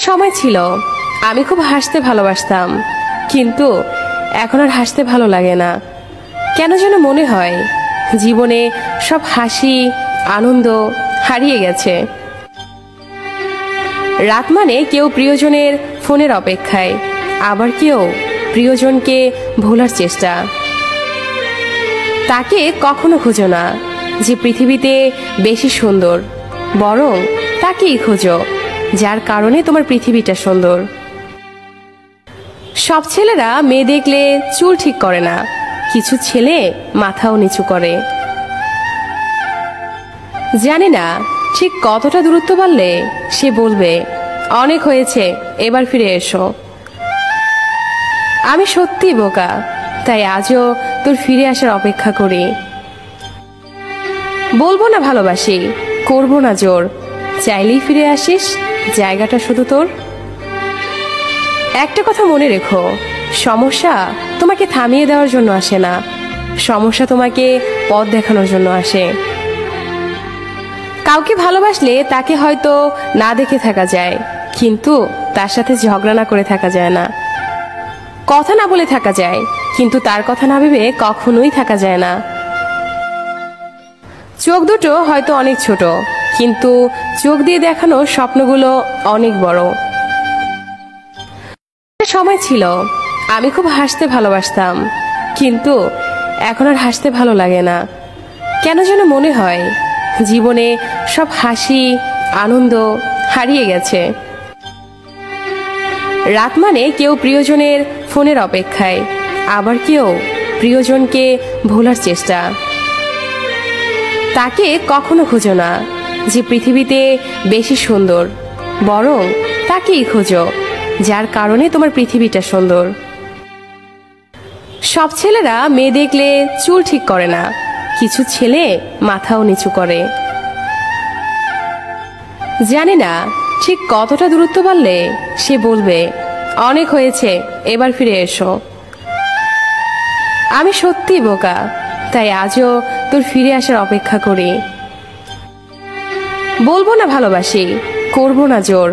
সময় ছিল আমি খুব হাসতে ভালোবাসতাম, কিন্তু এখন আর হাসতে ভালো লাগে না। কেন যেন মনে হয় জীবনে সব হাসি আনন্দ হারিয়ে গেছে। রাত মানে কেউ প্রিয়জনের ফোনের অপেক্ষায়, আবার কেউ প্রিয়জনকে ভোলার চেষ্টা। তাকে কখনো খোঁজো না যে পৃথিবীতে বেশি সুন্দর, বরং তাকেই খোঁজো যার কারণে তোমার পৃথিবীটা সুন্দর। সব ছেলেরা মেয়ে দেখলে চুল ঠিক করে না, কিছু ছেলে মাথাও নিচু করে। জানি না ঠিক কতটা দূরত্ব বাড়লে সে বলবে অনেক হয়েছে, এবার ফিরে এসো। আমি সত্যি বোকা, তাই আজও তোর ফিরে আসার অপেক্ষা করি। বলবো না ভালোবাসি, করবো না জোর, চাইলেই ফিরে আসিস, জায়গাটা শুধু তোর। একটা কথা মনে রেখো, সমস্যা তোমাকে থামিয়ে দেওয়ার জন্য আসে না, সমস্যা তোমাকে পথ দেখানোর জন্য আসে। কাউকে ভালোবাসলে তাকে হয়তো না দেখে থাকা যায়, কিন্তু তার সাথে ঝগড়া না করে থাকা যায় না। কথা না বলে থাকা যায়, কিন্তু তার কথা না ভেবে কখনোই থাকা যায় না। চোখ দুটো হয়তো অনেক ছোট, কিন্তু চোখ দিয়ে দেখানো স্বপ্নগুলো অনেক বড়। সময় ছিল আমি খুব হাসতে ভালোবাসতাম, কিন্তু এখন আর হাসতে ভালো লাগে না। কেন যেন মনে হয় জীবনে সব হাসি আনন্দ হারিয়ে গেছে। রাত মানে কেউ প্রিয়জনের ফোনের অপেক্ষায়, আবার কেউ প্রিয়জনকে ভোলার চেষ্টা। তাকে কখনো খোঁজো না যে পৃথিবীতে বেশি সুন্দর, বরং তাকেই খোঁজো যার কারণে তোমার পৃথিবীটা সুন্দর। সব ছেলেরা মেয়ে দেখলে চুল ঠিক করে না, কিছু ছেলে মাথাও নিচু করে। জানি না ঠিক কতটা দূরত্ব বাড়লে সে বলবে অনেক হয়েছে, এবার ফিরে এসো। আমি সত্যি বোকা, তাই আজও তোর ফিরে আসার অপেক্ষা করি। বলবো না ভালোবাসি, করবো না জোর,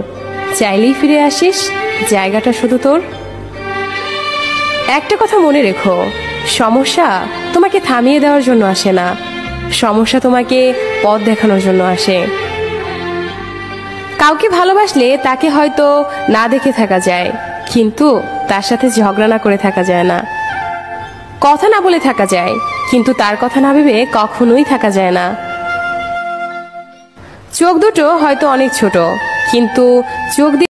চাইলেই ফিরে আসিস, জায়গাটা শুধু তোর। একটা কথা মনে রেখো, সমস্যা তোমাকে থামিয়ে দেওয়ার জন্য আসে না, সমস্যা তোমাকে পথ দেখানোর জন্য আসে। কাউকে ভালোবাসলে তাকে হয়তো না দেখে থাকা যায়, কিন্তু তার সাথে ঝগড়া না করে থাকা যায় না। কথা না বলে থাকা যায়, কিন্তু তার কথা না ভেবে কখনোই থাকা যায় না। চোখ দুটো হয়তো অনেক ছোট, কিন্তু চোখ